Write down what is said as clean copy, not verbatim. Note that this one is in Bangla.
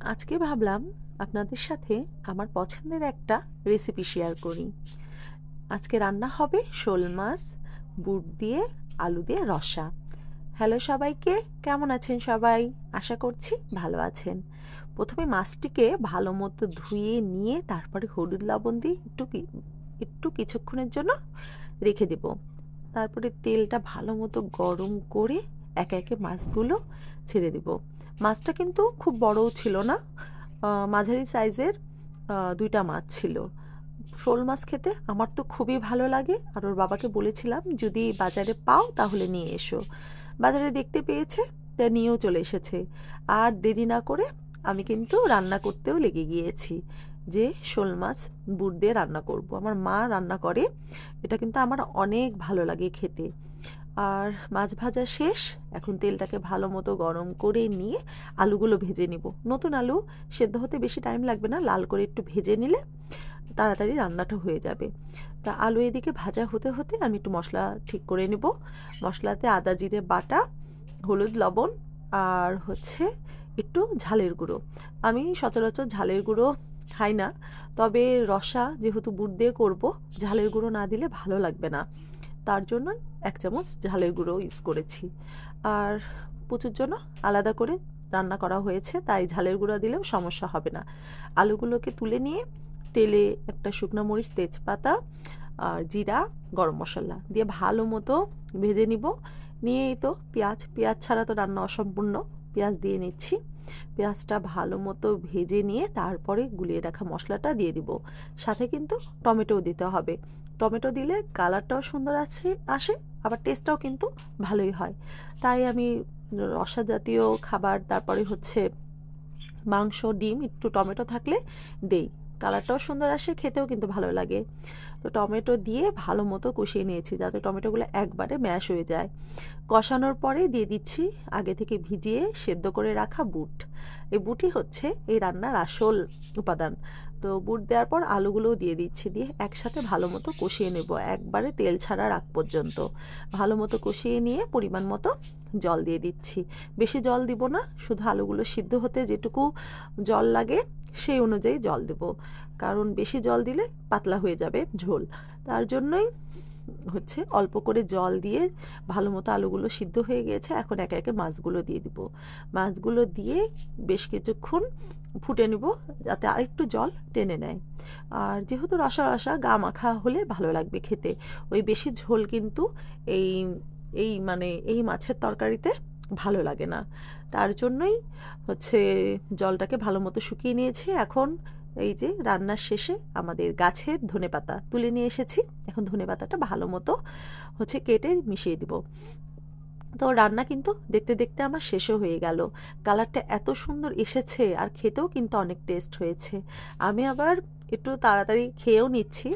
আজকে ভাবলাম আপনাদের সাথে আমার পছন্দের একটা রেসিপি শেয়ার করি। আজকে রান্না হবে শোল মাছ, বুট দিয়ে আলু দিয়ে রসা। হ্যালো সবাইকে, কেমন আছেন সবাই? আশা করছি ভালো আছেন। প্রথমে মাছটিকে ভালো মতো ধুয়ে নিয়ে তারপরে হলুদ লবণ দিয়ে একটু কিছুক্ষণের জন্য রেখে দেব। তারপরে তেলটা ভালো মতো গরম করে একে একে মাছগুলো ছেড়ে দেব। মাছটা কিন্তু খুব বড়ও ছিল না, মাঝারি সাইজের দুইটা মাছ ছিল। শোল মাছ খেতে আমার তো খুবই ভালো লাগে, আর ওর বাবাকে বলেছিলাম যদি বাজারে পাও তাহলে নিয়ে এসো। বাজারে দেখতে পেয়েছে, তা নিয়েও চলে এসেছে। আর দেরি না করে আমি কিন্তু রান্না করতেও লেগে গিয়েছি, যে শোল মাছ বুট দিয়ে রান্না করব। আমার মা রান্না করে, এটা কিন্তু আমার অনেক ভালো লাগে খেতে। আর মাছ ভাজা শেষ, এখন তেলটাকে ভালো মতো গরম করে নিয়ে আলুগুলো ভেজে নিব। নতুন আলু, সেদ্ধ হতে বেশি টাইম লাগবে না, লাল করে একটু ভেজে নিলে তাড়াতাড়ি রান্নাটা হয়ে যাবে। তা আলু এদিকে ভাজা হতে হতে আমি একটু মশলা ঠিক করে নেব। মশলাতে আদা জিরে বাটা, হলুদ লবণ, আর একটু ঝালের গুঁড়ো। আমি সচরাচর ঝালের গুঁড়ো খাই না, তবে রসা যেহেতু বুট দিয়ে করব, ঝালের গুঁড়ো না দিলে ভালো লাগবে না। তার জন্য 1 চামচ ঝালের গুঁড়ো ইউজ করেছি। আর পুচুর জন্য আলাদা করে রান্না করা হয়েছে, তাই ঝালের গুঁড়া দিলেও সমস্যা হবে না। আলুগুলোকে তুলে নিয়ে তেলে একটা শুকনো মরিচ, তেজপাতা আর জিরা, গরম মশলা দিয়ে ভালো মতো ভেজে নিব। নিয়েই তো পেঁয়াজ ছাড়া তো রান্না অসম্পূর্ণ। পেঁয়াজ দিয়ে নিচ্ছি। পেঁয়াজটা ভালো মতো ভেজে নিয়ে তারপরে গুলিয়ে রাখা মশলাটা দিয়ে দিব। সাথে কিন্তু টমেটোও দিতে হবে। টমেটো দিলে কালারটাও সুন্দর আসে, আবার টেস্টটাও কিন্তু ভালোই হয়। তাই আমি রসা জাতীয় খাবার, তারপরে মাংস, ডিম, একটু টমেটো থাকলে দেই। কালারটাও সুন্দর আসে, খেতেও কিন্তু ভালো লাগে। তো টমেটো দিয়ে ভালো মতো কষিয়ে নিয়েছি যাতে টমেটোগুলো একবারে ম্যাশ হয়ে যায়। কষানোর পরে দিয়ে দিচ্ছি আগে থেকে ভিজিয়ে সেদ্ধ করে রাখা বুট। এই বুটই হচ্ছে এই রান্নার আসল উপাদান। তো বুট দেওয়ার পর আলুগুলোও দিয়ে দিচ্ছি, দিয়ে একসাথে ভালো মতো কষিয়ে নেব একবারে তেল ছাড়ার আগ পর্যন্ত। ভালো মতো কষিয়ে নিয়ে পরিমাণ মতো জল দিয়ে দিচ্ছি। বেশি জল দিব না, শুধু আলুগুলো সিদ্ধ হতে যেটুকু জল লাগে সেই অনুযায়ী জল দেব, কারণ বেশি জল দিলে পাতলা হয়ে যাবে ঝোল। তার জন্যই অল্প করে জল দিয়ে ভালো মতো আলুগুলো সিদ্ধ হয়ে গিয়েছে। এখন একে একে মাছগুলো দিয়ে দিব। মাছগুলো দিয়ে বেশ কিছুক্ষণ ফুটে নেব যাতে আরেকটু জল টেনে নেয়। আর যেহেতু রসা রসা গা মাখা হলে ভালো লাগবে খেতে। ওই বেশি ঝোল কিন্তু এই এই মাছের তরকারিতে ভালো লাগে না। তার জন্যই হচ্ছে জলটাকে ভালো মতো শুকিয়ে নিয়েছি। এখন এই যে রান্নার শেষে আমাদের গাছের ধনেপাতা তুলে নিয়ে এসেছি, এখন ধনেপাতাটা ভালো মতো কেটে মিশিয়ে দিব। তো রান্না কিন্তু দেখতে দেখতে আমার শেষও হয়ে গেল। কালারটা এত সুন্দর এসেছে, আর খেতেও কিন্তু অনেক টেস্ট হয়েছে। আমি আবার একটু তাড়াতাড়ি খেয়েও নিচ্ছি।